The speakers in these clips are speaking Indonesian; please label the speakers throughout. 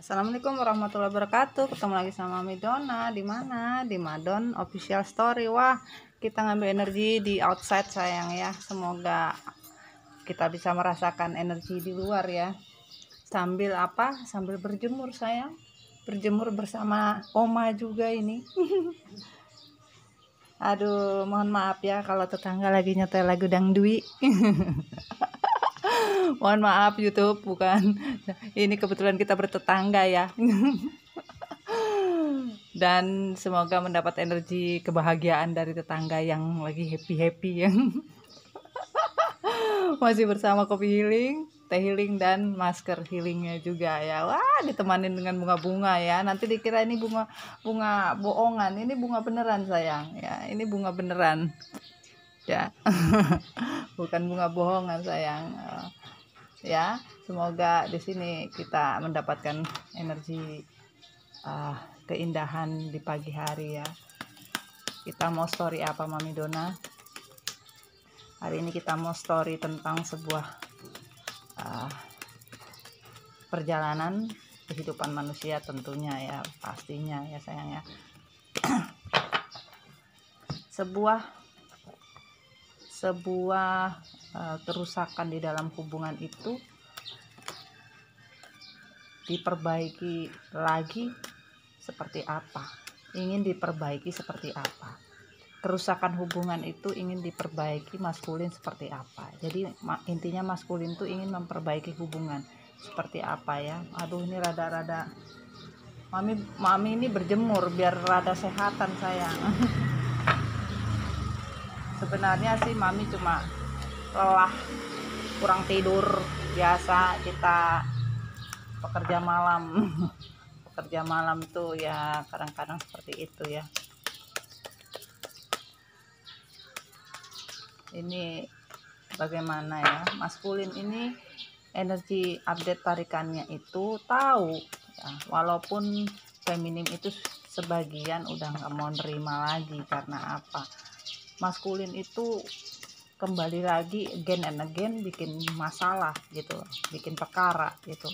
Speaker 1: Assalamualaikum warahmatullahi wabarakatuh. Ketemu lagi sama Mami Dona. Di mana? Di Madon Official Story. Wah, kita ngambil energi di outside sayang ya. Semoga kita bisa merasakan energi di luar ya. Sambil apa? Sambil berjemur sayang. Berjemur bersama Oma juga ini. Aduh, mohon maaf ya kalau tetangga lagi nyetel lagu dangdui. Mohon maaf YouTube, bukan. Ini kebetulan kita bertetangga ya. Dan semoga mendapat energi kebahagiaan dari tetangga yang lagi happy-happy ya. Masih bersama kopi healing, teh healing, dan masker healingnya juga ya. Wah, ditemanin dengan bunga-bunga ya. Nanti dikira ini bunga bohongan, ini bunga beneran sayang ya. Ini bunga beneran ya. Bukan bunga bohongan sayang ya. Semoga di sini kita mendapatkan energi keindahan di pagi hari ya. Kita mau story apa Mami Dona? Hari ini kita mau story tentang sebuah perjalanan kehidupan manusia tentunya ya, pastinya ya sayang ya. sebuah kerusakan di dalam hubungan itu diperbaiki lagi seperti apa? Ingin diperbaiki seperti apa? Kerusakan hubungan itu ingin diperbaiki maskulin seperti apa? Jadi intinya maskulin itu ingin memperbaiki hubungan seperti apa ya? Aduh, ini rada-rada mami ini berjemur biar rada sehatan sayang. Sebenarnya sih mami cuma lelah, kurang tidur biasa kita pekerja malam. Pekerja malam tuh ya kadang-kadang seperti itu ya. Ini bagaimana ya, maskulin ini energi update tarikannya itu tahu ya, walaupun feminim itu sebagian udah nggak mau nerima lagi. Karena apa? Maskulin itu kembali lagi again and again bikin masalah gitu, bikin perkara gitu.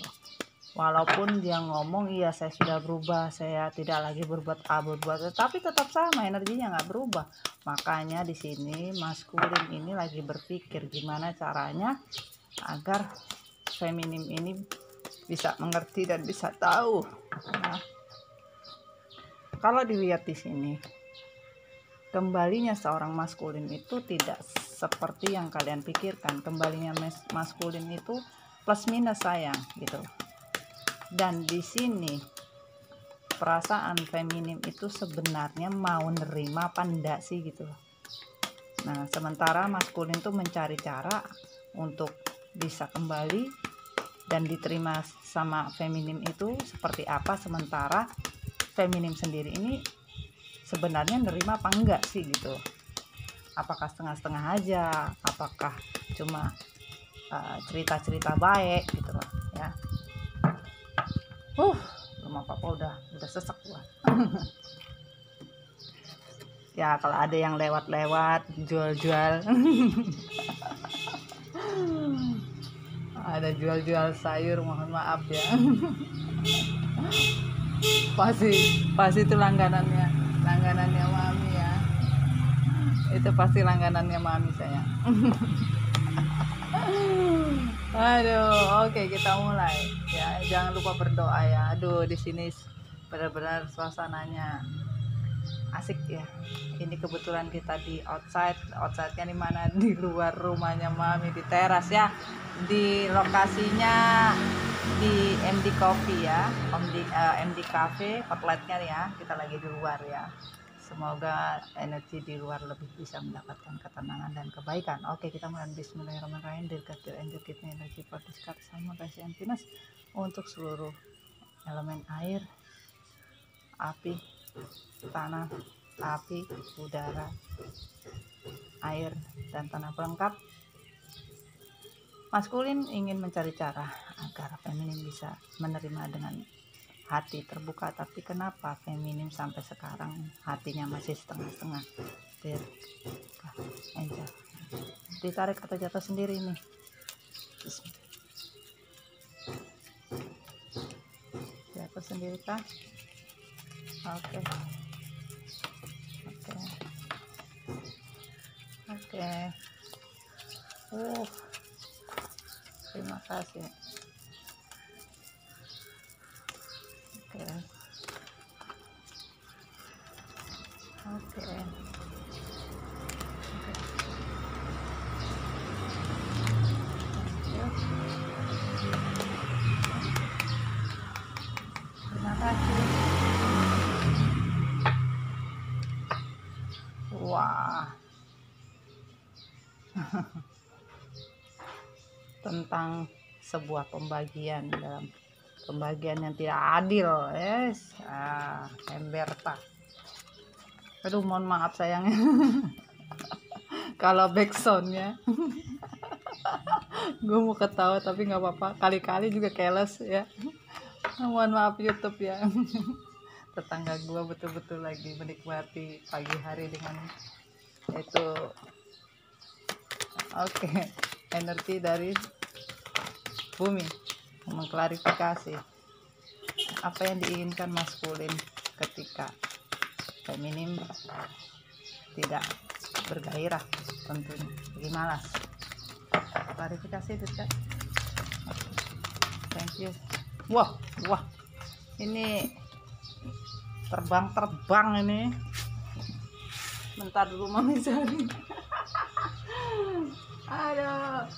Speaker 1: Walaupun dia ngomong iya saya sudah berubah, saya tidak lagi berbuat A berbuat, tapi tetap sama energinya nggak berubah. Makanya di sini maskulin ini lagi berpikir gimana caranya agar feminim ini bisa mengerti dan bisa tahu. Nah, kalau dilihat di sini, kembalinya seorang maskulin itu tidak seperti yang kalian pikirkan. Kembalinya maskulin itu plus minus sayang gitu. Dan di sini perasaan feminim itu sebenarnya mau nerima apa enggak sih gitu. Nah, sementara maskulin tuh mencari cara untuk bisa kembali dan diterima sama feminim itu seperti apa, sementara feminim sendiri ini sebenarnya nerima apa enggak sih gitu. Apakah setengah-setengah aja, apakah cuma cerita-cerita baik gitu loh ya. Rumah papa udah sesek gua. Ya kalau ada yang lewat-lewat jual-jual ada jual-jual sayur, mohon maaf ya. pasti itu langganannya mami ya. Itu pasti langganannya mami saya. Aduh, oke, kita mulai ya. Jangan lupa berdoa ya. Aduh, di sini benar-benar suasananya asik ya. Ini kebetulan kita di outside-nya di mana? Di luar rumahnya mami, di teras ya. Di lokasinya di MD Coffee ya, MD Cafe outletnya ya. Kita lagi di luar ya. Semoga energi di luar lebih bisa mendapatkan ketenangan dan kebaikan. Oke, kita mulai. Bismillahirrahmanirrahim. Dirgatil angel kita energi partiskat sama kasih antinas untuk seluruh elemen air, api, tanah, api, udara, air, dan tanah pelengkap. Maskulin ingin mencari cara agar feminim bisa menerima dengan hati terbuka, tapi kenapa feminim sampai sekarang hatinya masih setengah-setengah? Ditarik atau jatuh sendiri nih. sendiri kah? Oke. Oke. Oke. Terima kasih. Oke. Oke. Terima kasih. Wah. Tentang sebuah pembagian dalam pembagian yang tidak adil, yes. Ember pak. Aduh, mohon maaf sayangnya. Kalau backsoundnya, gue mau ketawa tapi nggak apa-apa. Kali-kali juga keles ya. Mohon maaf YouTube ya. Tetangga gue betul-betul lagi menikmati pagi hari dengan itu. Oke, energi dari bumi mengklarifikasi apa yang diinginkan maskulin ketika feminim tidak bergairah, tentunya lagi malas. Klarifikasi itu kan. Thank you. Wah, ini terbang ini. Bentar dulu Mami Sari. Aduh.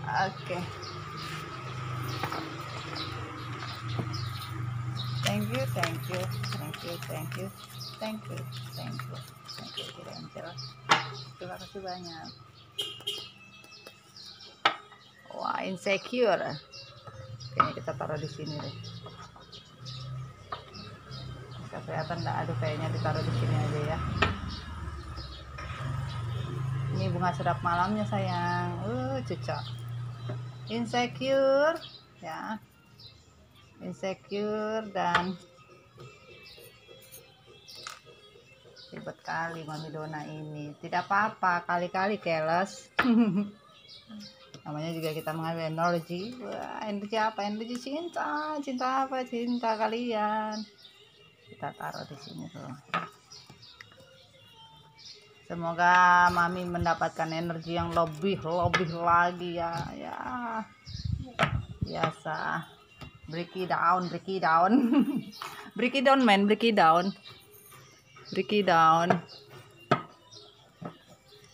Speaker 1: Oke. Thank you. Terima kasih banyak. Wah, insecure. Kayaknya kita taruh di sini deh. Nggak kelihatan nggak? Aduh, kayaknya ditaruh di sini aja ya. Ini bunga sedap malamnya sayang. Cocok. Insecure ya. Insecure dan ribet kali Mami Dona ini. Tidak apa-apa, kali-kali keles. Namanya juga kita mengambil energi. Wah, energi apa? Energi cinta. Cinta apa? Cinta kalian. Kita taruh di sini tuh. Semoga Mami mendapatkan energi yang lebih lagi ya. Ya. Biasa. Break it down. Break it down, man. Break it down.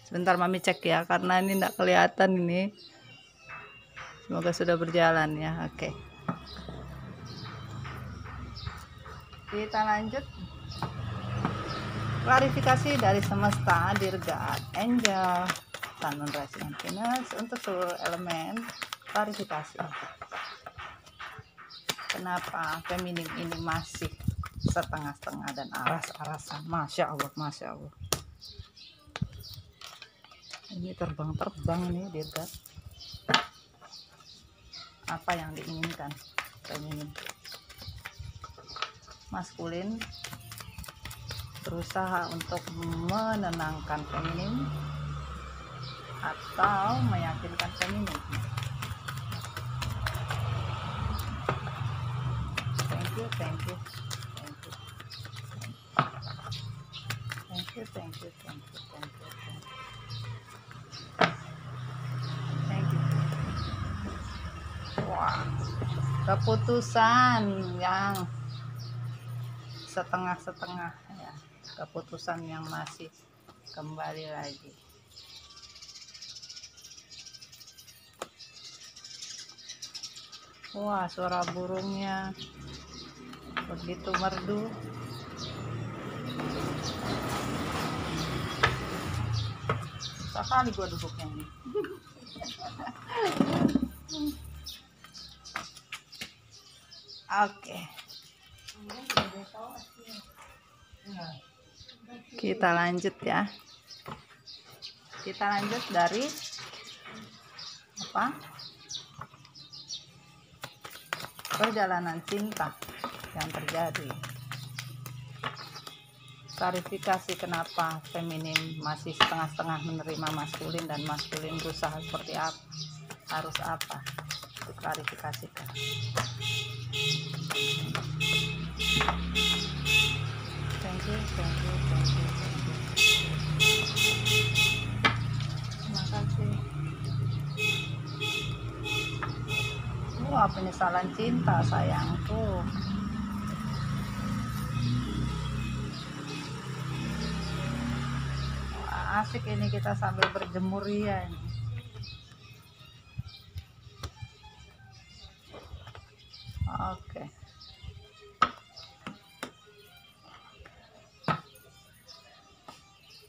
Speaker 1: Sebentar Mami cek ya, karena ini enggak kelihatan ini. Semoga sudah berjalan ya. Oke. Kita lanjut. Klarifikasi dari semesta, Dear God, Angel, Sun, Moon, Rising, and Venus untuk seluruh elemen. Klarifikasi. Kenapa feminim ini masih setengah-setengah dan aras-arasan? Masya Allah. Ini terbang ini, Dear God. Apa yang diinginkan feminim? Maskulin berusaha untuk menenangkan feminim atau meyakinkan feminim? Thank you. Wah, keputusan yang setengah-setengah ya, keputusan yang masih kembali lagi. Wah, suara burungnya begitu merdu. Susah kali gua duduknya ini. Oke. Kita lanjut ya. Kita lanjut dari apa? Perjalanan cinta yang terjadi. Klarifikasi kenapa feminim masih setengah-setengah menerima maskulin dan maskulin berusaha seperti apa? Harus apa? klarifikasikan. Thank you. Terima kasih. Wah, penyesalan cinta sayangku. Wah, asik ini kita sambil berjemur ya ini. Oke.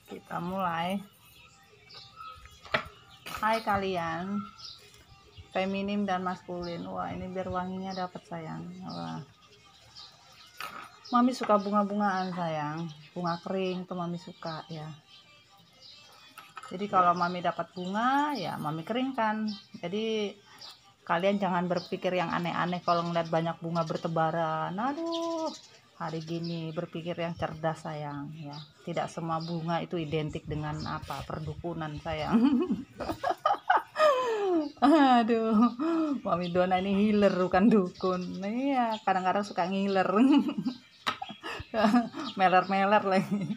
Speaker 1: Kita mulai. Hai kalian, feminim dan maskulin. Wah, ini biar wanginya dapat sayang. Wah. Mami suka bunga-bungaan sayang, bunga kering tuh mami suka ya. Jadi kalau mami dapat bunga ya mami keringkan. Jadi kalian jangan berpikir yang aneh-aneh kalau ngeliat banyak bunga bertebaran. Aduh, hari gini berpikir yang cerdas sayang ya. Tidak semua bunga itu identik dengan apa, perdukunan sayang. Aduh, Mami Dona ini healer bukan dukun. Iya, kadang-kadang suka ngiler. Meler-meler lagi.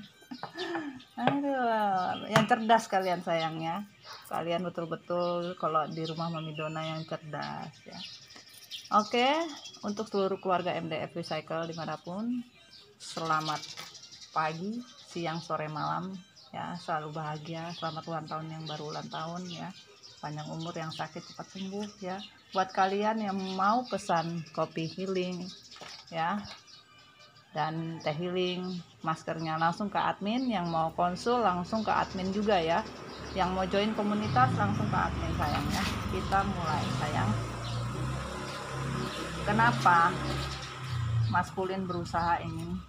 Speaker 1: Aduh, yang cerdas kalian sayangnya. Kalian betul-betul kalau di rumah Mami Dona yang cerdas ya. Oke, untuk seluruh keluarga MDF Recycle dimanapun, selamat pagi, siang, sore, malam ya. Selalu bahagia, selamat ulang tahun yang baru ulang tahun ya. Panjang umur, yang sakit cepat sembuh ya. Buat kalian yang mau pesan kopi healing ya dan teh healing, maskernya langsung ke admin. Yang mau konsul langsung ke admin juga ya. Yang mau join komunitas langsung ke admin sayang ya. Kita mulai sayang. Kenapa maskulin berusaha ingin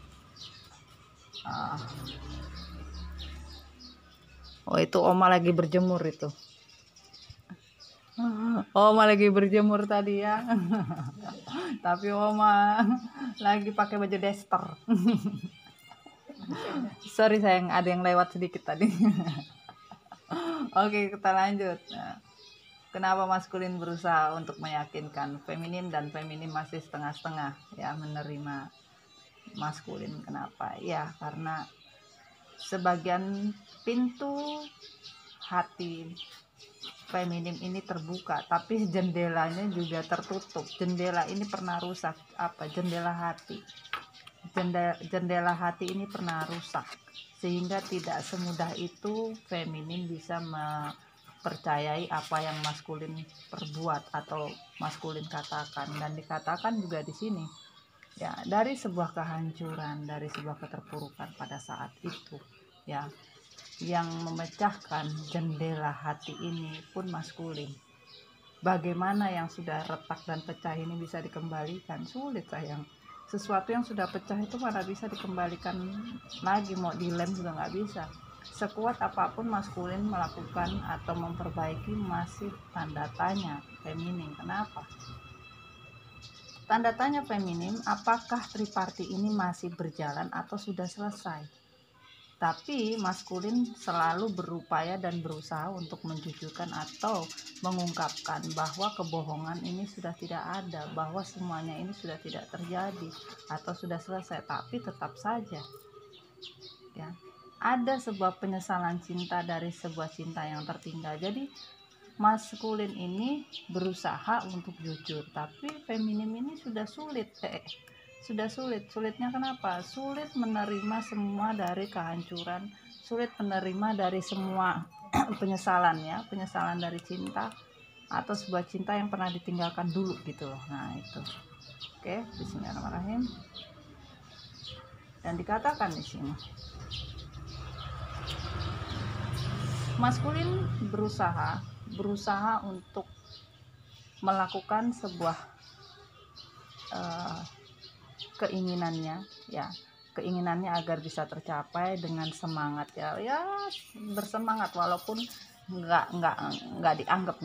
Speaker 1: oh itu Oma lagi berjemur itu. Oma lagi berjemur tadi ya. Tapi Oma lagi pakai baju daster. Sorry sayang, ada yang lewat sedikit tadi. Oke, kita lanjut. Kenapa maskulin berusaha untuk meyakinkan feminim, dan feminim masih setengah-setengah ya menerima maskulin? Kenapa? Ya karena sebagian pintu hati feminim ini terbuka, tapi jendelanya juga tertutup. Jendela ini pernah rusak. Apa? Jendela hati. Jendela hati ini pernah rusak, sehingga tidak semudah itu feminim bisa mempercayai apa yang maskulin perbuat atau maskulin katakan. Dan dikatakan juga di sini ya, dari sebuah kehancuran, dari sebuah keterpurukan pada saat itu ya, yang memecahkan jendela hati ini pun maskulin. Bagaimana yang sudah retak dan pecah ini bisa dikembalikan? Sulit sayang. Sesuatu yang sudah pecah itu mana bisa dikembalikan lagi, mau dilem juga nggak bisa. Sekuat apapun maskulin melakukan atau memperbaiki, masih tanda tanya feminim. Kenapa? Tanda tanya feminim, apakah triparti ini masih berjalan atau sudah selesai? Tapi maskulin selalu berupaya dan berusaha untuk menjujurkan atau mengungkapkan bahwa kebohongan ini sudah tidak ada, bahwa semuanya ini sudah tidak terjadi atau sudah selesai. Tapi tetap saja ya, ada sebuah penyesalan cinta dari sebuah cinta yang tertinggal. Jadi maskulin ini berusaha untuk jujur, tapi feminim ini sudah sulit. Sulitnya kenapa? Sulit menerima semua dari kehancuran, sulit menerima dari semua penyesalan ya, penyesalan dari cinta atau sebuah cinta yang pernah ditinggalkan dulu gitu loh. Nah itu. Oke, bismillahirrahmanirrahim. Dan dikatakan di sini, maskulin berusaha untuk melakukan sebuah keinginannya ya, keinginannya agar bisa tercapai dengan semangat ya bersemangat, walaupun nggak dianggap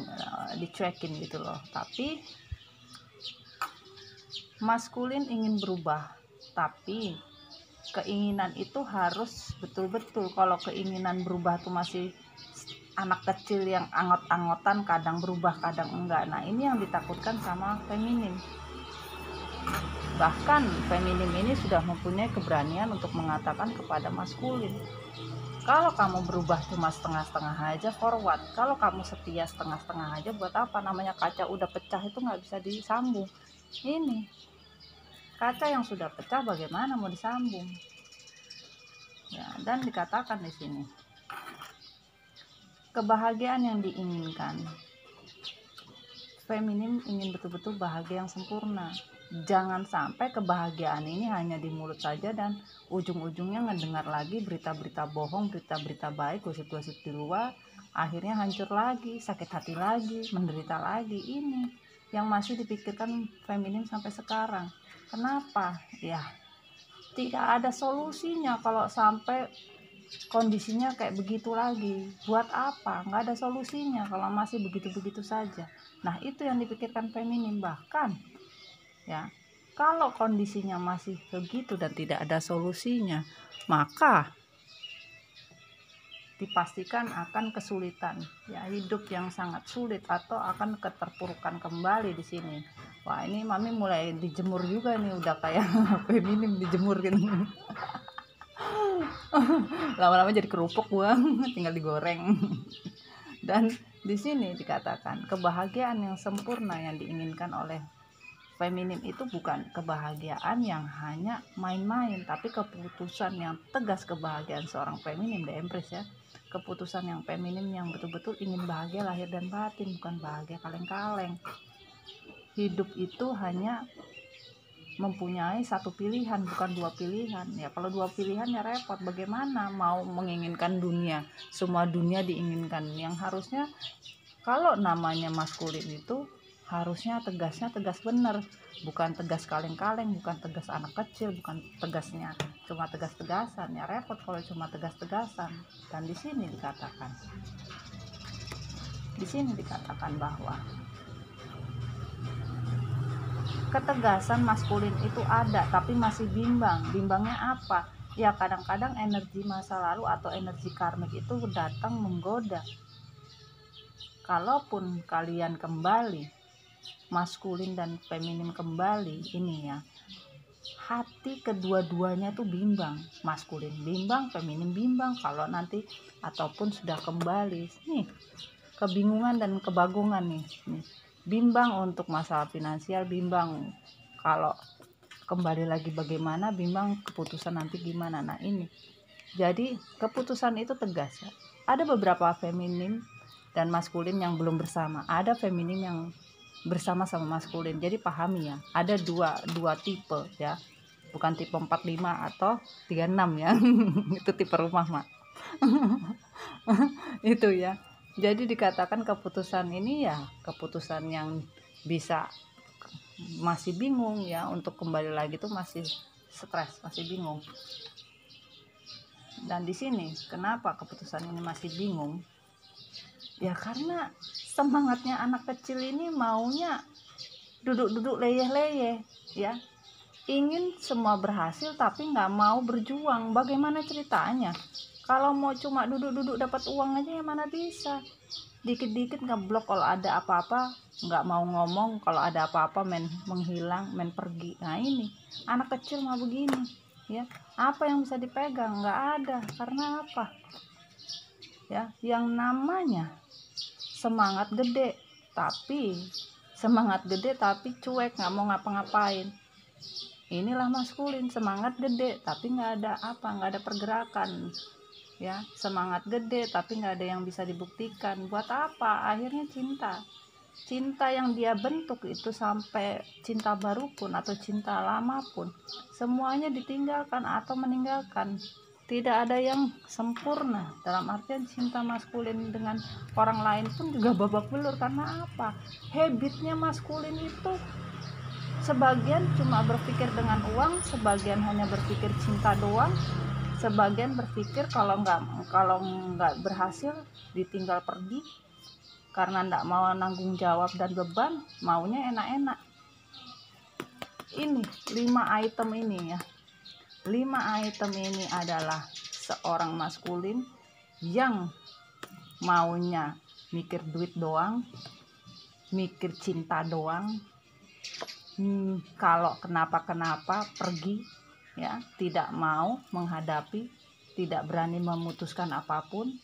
Speaker 1: dicuekin gitu loh. Tapi maskulin ingin berubah, tapi keinginan itu harus betul-betul. Kalau keinginan berubah tuh masih anak kecil yang angot-angotan, kadang berubah kadang enggak. Nah ini yang ditakutkan sama feminim. Bahkan feminim ini sudah mempunyai keberanian untuk mengatakan kepada maskulin, kalau kamu berubah cuma setengah-setengah aja, forward. Kalau kamu setia setengah-setengah aja, buat apa? Namanya kaca udah pecah itu nggak bisa disambung. Ini kaca yang sudah pecah, bagaimana mau disambung? Ya, dan dikatakan di sini, kebahagiaan yang diinginkan, feminim ingin betul-betul bahagia yang sempurna. Jangan sampai kebahagiaan ini hanya di mulut saja dan ujung-ujungnya ngedengar lagi berita-berita bohong, berita-berita baik, gosip-gosip di luar, akhirnya hancur lagi, sakit hati lagi, menderita lagi. Ini yang masih dipikirkan feminim sampai sekarang. Kenapa? Ya, tidak ada solusinya kalau sampai kondisinya kayak begitu lagi. Buat apa? Nggak ada solusinya kalau masih begitu-begitu saja. Nah itu yang dipikirkan feminim. Bahkan ya, kalau kondisinya masih begitu dan tidak ada solusinya, maka dipastikan akan kesulitan, ya, hidup yang sangat sulit atau akan keterpurukan kembali di sini. Wah ini mami mulai dijemur juga nih, udah kayak feminim dijemur gitu. Lama-lama jadi kerupuk gua, tinggal digoreng. Dan di sini dikatakan kebahagiaan yang sempurna yang diinginkan oleh feminim itu bukan kebahagiaan yang hanya main-main, tapi keputusan yang tegas. Kebahagiaan seorang feminim, The Empress ya, keputusan yang feminim yang betul-betul ingin bahagia lahir dan batin, bukan bahagia kaleng-kaleng. Hidup itu hanya mempunyai satu pilihan, bukan dua pilihan. Ya kalau dua pilihan ya repot. Bagaimana mau menginginkan dunia, semua dunia diinginkan? Yang harusnya kalau namanya maskulin itu harusnya tegasnya tegas bener, bukan tegas kaleng-kaleng, bukan tegas anak kecil, bukan tegasnya cuma tegas-tegasan. Ya repot kalau cuma tegas-tegasan. Dan di sini dikatakan bahwa ketegasan maskulin itu ada, tapi masih bimbang. Bimbangnya apa? Ya kadang-kadang energi masa lalu atau energi karmik itu datang menggoda. Kalaupun kalian kembali, maskulin dan feminim kembali, ini ya, hati kedua-duanya tuh bimbang. Maskulin bimbang, feminim bimbang. Kalau nanti ataupun sudah kembali, nih kebingungan dan kebagungan nih. Bimbang untuk masalah finansial, bimbang kalau kembali lagi bagaimana, bimbang keputusan nanti gimana. Nah ini jadi keputusan itu tegas ya. Ada beberapa feminim dan maskulin yang belum bersama, ada feminim yang bersama sama maskulin. Jadi pahami ya, ada dua tipe ya, bukan tipe 45 atau 36 ya. Itu tipe rumah mak. Itu ya. Jadi dikatakan keputusan ini ya keputusan yang bisa, masih bingung ya untuk kembali lagi tuh masih stres, masih bingung. Dan di sini kenapa keputusan ini masih bingung? Ya karena semangatnya anak kecil ini maunya duduk-duduk leyeh-leyeh ya. Ingin semua berhasil tapi nggak mau berjuang. Bagaimana ceritanya? Kalau mau cuma duduk-duduk dapat uang aja ya mana bisa. Dikit-dikit ngeblok kalau ada apa-apa, nggak mau ngomong, kalau ada apa-apa main menghilang, main pergi. Nah ini anak kecil mah begini ya. Apa yang bisa dipegang? Nggak ada. Karena apa? Ya, yang namanya semangat gede tapi cuek, nggak mau ngapa-ngapain. Inilah maskulin, semangat gede tapi nggak ada pergerakan ya. Semangat gede tapi nggak ada yang bisa dibuktikan. Buat apa? Akhirnya cinta yang dia bentuk itu, sampai cinta baru pun atau cinta lama pun, semuanya ditinggalkan atau meninggalkan. Tidak ada yang sempurna. Dalam artian cinta maskulin dengan orang lain pun juga babak belur. Karena apa? Habitnya maskulin itu sebagian cuma berpikir dengan uang, sebagian hanya berpikir cinta doang, sebagian berpikir kalau nggak berhasil ditinggal pergi karena nggak mau nanggung jawab dan beban, maunya enak-enak. Ini 5 item ini ya. 5 item ini adalah seorang maskulin yang maunya mikir duit doang, mikir cinta doang, kalau kenapa-kenapa pergi, ya, tidak mau menghadapi, tidak berani memutuskan apapun,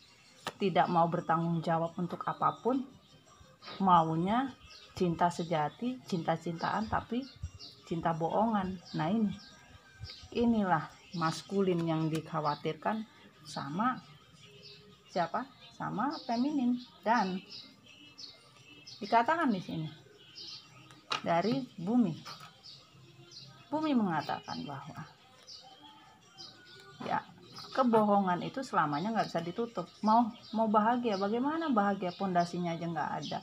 Speaker 1: tidak mau bertanggung jawab untuk apapun, maunya cinta sejati, cinta-cintaan tapi cinta bohongan. Nah, inilah maskulin yang dikhawatirkan sama siapa? Sama feminim. Dan dikatakan di sini dari Bumi mengatakan bahwa ya, kebohongan itu selamanya nggak bisa ditutup. Mau bahagia, bagaimana bahagia? Pondasinya aja nggak ada.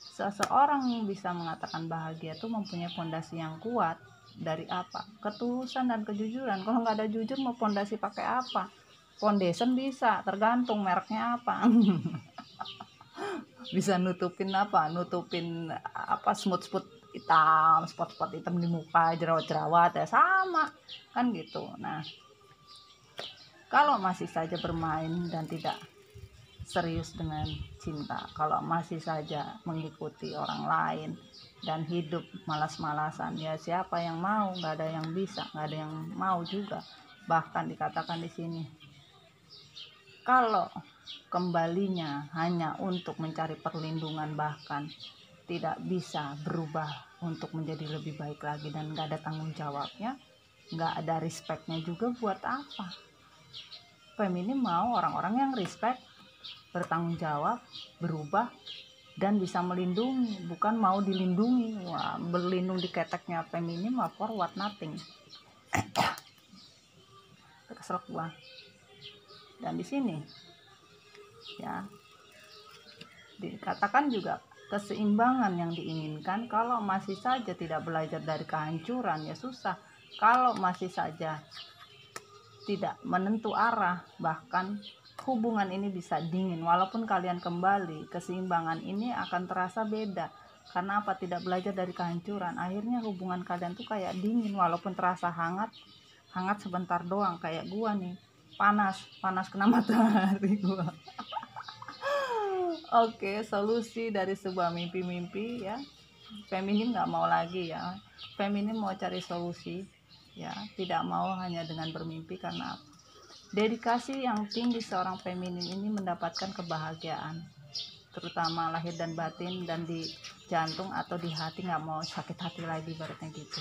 Speaker 1: Seseorang yang bisa mengatakan bahagia itu mempunyai pondasi yang kuat. Dari apa? Ketulusan dan kejujuran. Kalau nggak ada jujur, mau pondasi pakai apa? Foundation bisa, tergantung mereknya apa. Bisa nutupin apa? Nutupin apa? Smooth hitam, spot hitam di muka, jerawat ya sama kan gitu. Nah, kalau masih saja bermain dan tidak serius dengan cinta, kalau masih saja mengikuti orang lain dan hidup malas-malasan, ya siapa yang mau? Nggak ada yang bisa, nggak ada yang mau juga. Bahkan dikatakan di sini, kalau kembalinya hanya untuk mencari perlindungan, bahkan tidak bisa berubah untuk menjadi lebih baik lagi, dan nggak ada tanggung jawabnya, nggak ada respectnya juga, buat apa? Feminim mau orang-orang yang respect, bertanggung jawab, berubah, dan bisa melindungi, bukan mau dilindungi. Wah, berlindung di keteknya feminim, for what, nothing. Keselak gua. Dan di sini ya dikatakan juga keseimbangan yang diinginkan. Kalau masih saja tidak belajar dari kehancuran, ya susah. Kalau masih saja tidak menentu arah, bahkan hubungan ini bisa dingin. Walaupun kalian kembali, keseimbangan ini akan terasa beda. Karena apa? Tidak belajar dari kehancuran. Akhirnya hubungan kalian tuh kayak dingin, walaupun terasa hangat sebentar doang. Kayak gua nih, panas kena matahari gua. Oke, solusi dari sebuah mimpi-mimpi ya. Feminim nggak mau lagi ya. Feminim mau cari solusi ya, tidak mau hanya dengan bermimpi. Karena dedikasi yang tinggi seorang feminim ini mendapatkan kebahagiaan, terutama lahir dan batin, dan di jantung atau di hati nggak mau sakit hati lagi, baratnya gitu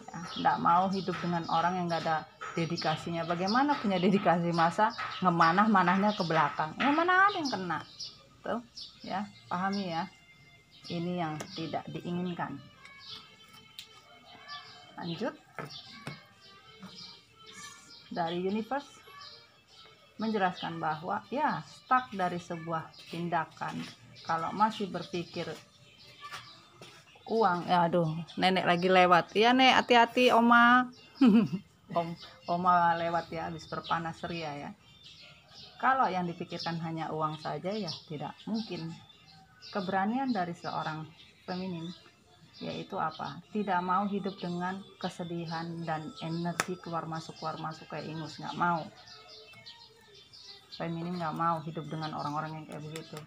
Speaker 1: ya. Nggak mau hidup dengan orang yang nggak ada dedikasinya. Bagaimana punya dedikasi, masa ngemanahnya ke belakang? Mana ada yang kena tuh ya. Pahami ya, ini yang tidak diinginkan. Lanjut, dari universe menjelaskan bahwa ya, stuck dari sebuah tindakan, kalau masih berpikir uang, ya aduh, nenek lagi lewat ya, nek hati-hati oma. Oma lewat ya, habis berpanas ria ya. Kalau yang dipikirkan hanya uang saja, ya tidak mungkin. Keberanian dari seorang feminim yaitu apa? Tidak mau hidup dengan kesedihan dan energi keluar masuk kayak ingus. Nggak mau. Feminim nggak mau hidup dengan orang-orang yang kayak begitu.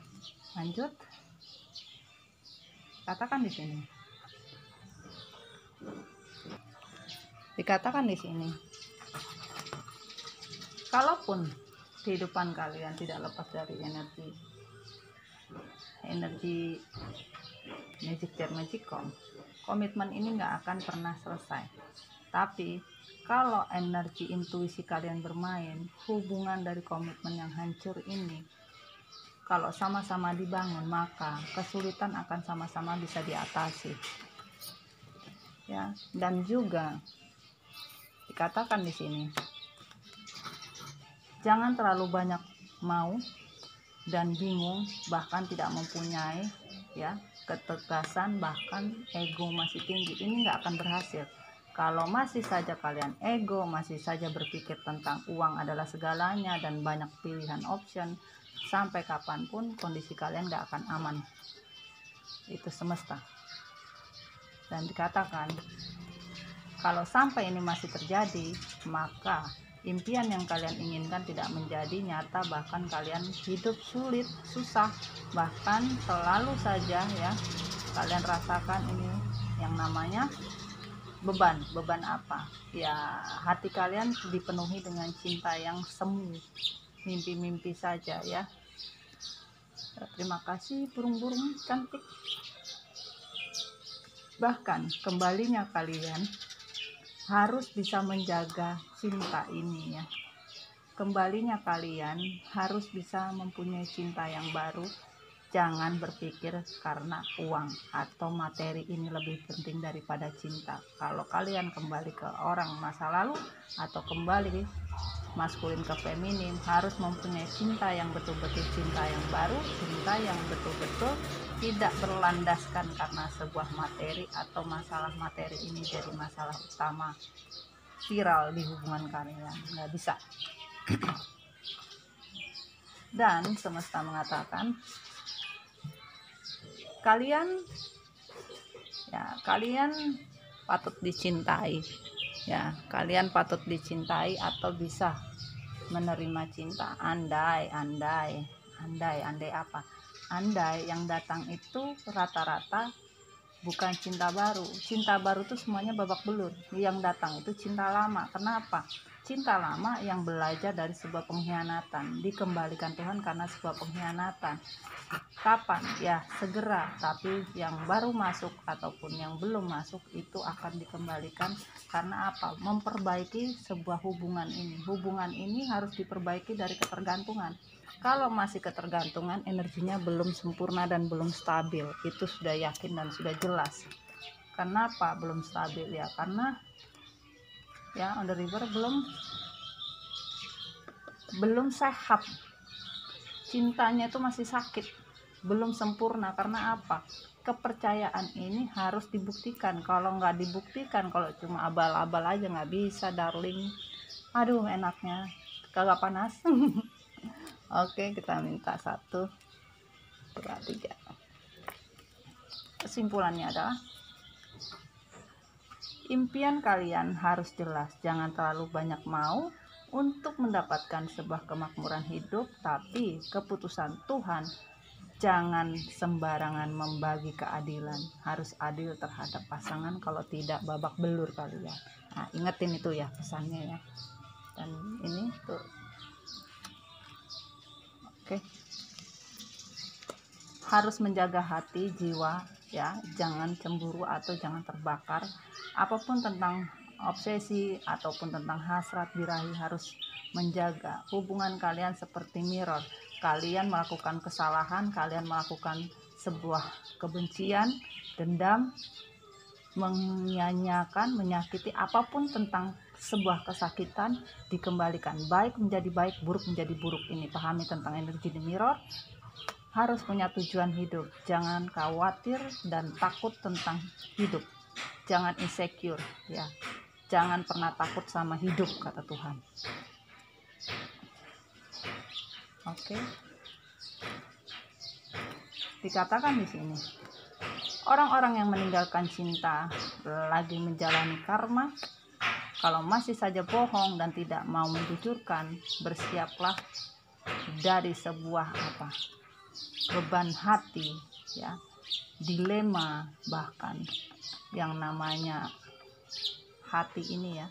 Speaker 1: Lanjut, katakan di sini. Dikatakan di sini, kalaupun kehidupan kalian tidak lepas dari energi magicom, komitmen ini nggak akan pernah selesai. Tapi kalau energi intuisi kalian bermain, hubungan dari komitmen yang hancur ini, kalau sama-sama dibangun, maka kesulitan akan sama-sama bisa diatasi ya. Dan juga dikatakan di sini, jangan terlalu banyak mau dan bingung, bahkan tidak mempunyai ya ketegasan, bahkan ego masih tinggi. Ini nggak akan berhasil. Kalau masih saja kalian ego, masih saja berpikir tentang uang adalah segalanya dan banyak pilihan option, sampai kapanpun kondisi kalian nggak akan aman. Itu semesta. Dan dikatakan, kalau sampai ini masih terjadi, maka impian yang kalian inginkan tidak menjadi nyata, bahkan kalian hidup sulit, susah, bahkan selalu saja ya kalian rasakan ini yang namanya beban. Beban apa? Ya, hati kalian dipenuhi dengan cinta yang semu, mimpi-mimpi saja ya. Terima kasih burung-burung cantik. Bahkan kembalinya kalian harus bisa menjaga cinta ini ya. Kembalinya kalian harus bisa mempunyai cinta yang baru. Jangan berpikir karena uang atau materi ini lebih penting daripada cinta. Kalau kalian kembali ke orang masa lalu atau kembali maskulin ke feminim, harus mempunyai cinta yang betul-betul cinta yang baru, cinta yang betul-betul tidak berlandaskan karena sebuah materi atau masalah materi ini jadi masalah utama viral di hubungan kalian. Nggak bisa. Dan semesta mengatakan kalian patut dicintai ya, kalian patut dicintai atau bisa menerima cinta. Andai apa? Andai yang datang itu rata-rata bukan cinta baru. Cinta baru itu semuanya babak belur. Yang datang itu cinta lama. Kenapa? Cinta lama yang belajar dari sebuah pengkhianatan dikembalikan Tuhan karena sebuah pengkhianatan. Kapan? Ya segera. Tapi yang baru masuk ataupun yang belum masuk itu akan dikembalikan karena apa? Memperbaiki sebuah hubungan ini. Hubungan ini harus diperbaiki dari ketergantungan. Kalau masih ketergantungan, energinya belum sempurna dan belum stabil. Itu sudah yakin dan sudah jelas. Kenapa belum stabil ya? Karena ya on the river belum sehat. Cintanya itu masih sakit, belum sempurna. Karena apa? Kepercayaan ini harus dibuktikan. Kalau nggak dibuktikan, kalau cuma abal-abal aja nggak bisa, darling. Aduh, enaknya kagak panas. Oke, kita minta 1, 2, 3. Kesimpulannya adalah impian kalian harus jelas. Jangan terlalu banyak mau untuk mendapatkan sebuah kemakmuran hidup, tapi keputusan Tuhan jangan sembarangan membagi keadilan. Harus adil terhadap pasangan, kalau tidak babak belur kalian. Nah, ingetin itu ya pesannya ya. Dan ini tuh oke. Harus menjaga hati, jiwa ya, jangan cemburu atau jangan terbakar. Apapun tentang obsesi ataupun tentang hasrat birahi, harus menjaga hubungan kalian seperti mirror. Kalian melakukan kesalahan, kalian melakukan sebuah kebencian, dendam, menyanyiakan, menyakiti, apapun tentang sebuah kesakitan dikembalikan. Baik menjadi baik, buruk menjadi buruk. Ini pahami tentang energi di mirror. Harus punya tujuan hidup. Jangan khawatir dan takut tentang hidup. Jangan insecure ya. Jangan pernah takut sama hidup, kata Tuhan. Oke. Dikatakan di sini, orang-orang yang meninggalkan cinta lagi menjalani karma. Kalau masih saja bohong dan tidak mau menjujurkan, bersiaplah dari sebuah beban hati ya, dilema, bahkan yang namanya hati ini ya,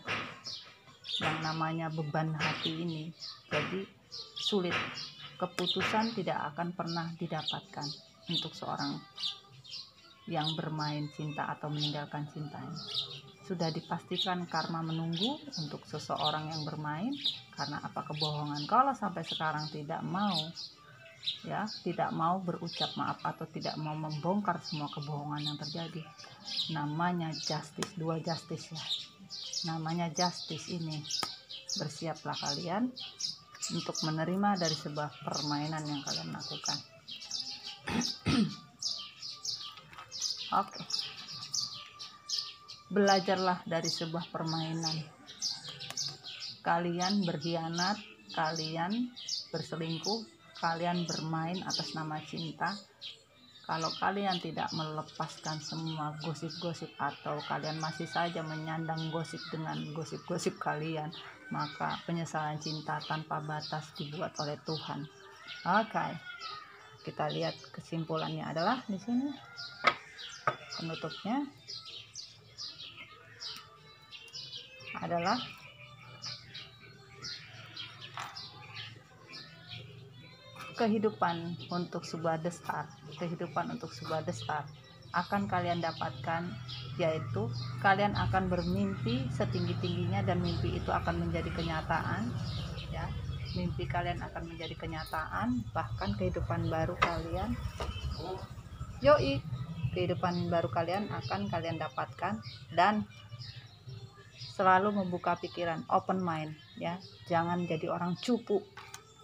Speaker 1: yang namanya beban hati ini jadi sulit. Keputusan tidak akan pernah didapatkan untuk seorang yang bermain cinta atau meninggalkan cintanya. Sudah dipastikan karma menunggu untuk seseorang yang bermain karena apa? Kebohongan. Kalau sampai sekarang tidak mau ya, tidak mau berucap maaf atau tidak mau membongkar semua kebohongan yang terjadi, namanya justice, 2 justice ya, namanya justice ini. Bersiaplah kalian untuk menerima dari sebuah permainan yang kalian lakukan. Oke. Belajarlah dari sebuah permainan. Kalian berkhianat, kalian berselingkuh, kalian bermain atas nama cinta, Kalau kalian tidak melepaskan semua gosip-gosip atau kalian masih saja menyandang gosip dengan gosip-gosip kalian, maka penyesalan cinta tanpa batas dibuat oleh Tuhan. Oke, kita lihat kesimpulannya adalah di sini penutupnya adalah kehidupan untuk sebuah destar akan kalian dapatkan, yaitu kalian akan bermimpi setinggi-tingginya dan mimpi itu akan menjadi kenyataan ya. Mimpi kalian akan menjadi kenyataan, bahkan kehidupan baru kalian akan kalian dapatkan. Dan selalu membuka pikiran, open mind ya, jangan jadi orang cupu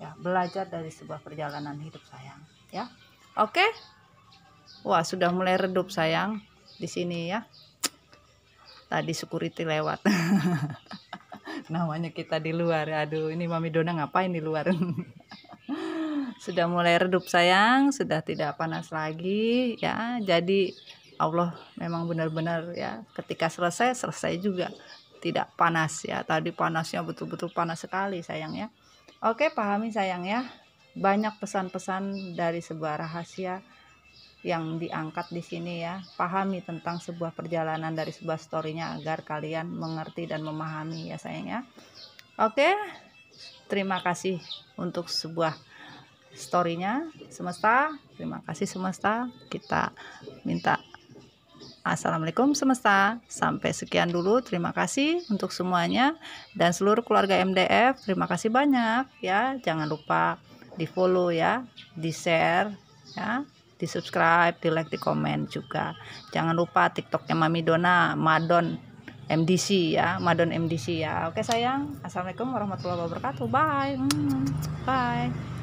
Speaker 1: ya, belajar dari sebuah perjalanan hidup sayang ya. Oke. Wah, sudah mulai redup sayang di sini ya. Tadi security lewat. Namanya kita di luar. Aduh, ini Mami Dona ngapain di luar? Sudah mulai redup sayang, sudah tidak panas lagi ya. Jadi Allah memang benar-benar ya, ketika selesai juga tidak panas ya. Tadi panasnya betul-betul panas sekali sayang ya. Oke, pahami sayang ya. Banyak pesan-pesan dari sebuah rahasia yang diangkat di sini ya. Pahami tentang sebuah perjalanan dari sebuah storynya agar kalian mengerti dan memahami ya sayang ya. Oke, terima kasih untuk sebuah storynya semesta. Terima kasih semesta. Kita minta assalamualaikum semesta. Sampai sekian dulu. Terima kasih untuk semuanya dan seluruh keluarga MDF. Terima kasih banyak ya. Jangan lupa di follow ya, di share ya, di subscribe, di like, di komen juga. Jangan lupa TikToknya Mami Dona, Madon MDC ya, Madon MDC ya. Oke sayang. Assalamualaikum warahmatullahi wabarakatuh. Bye. Bye.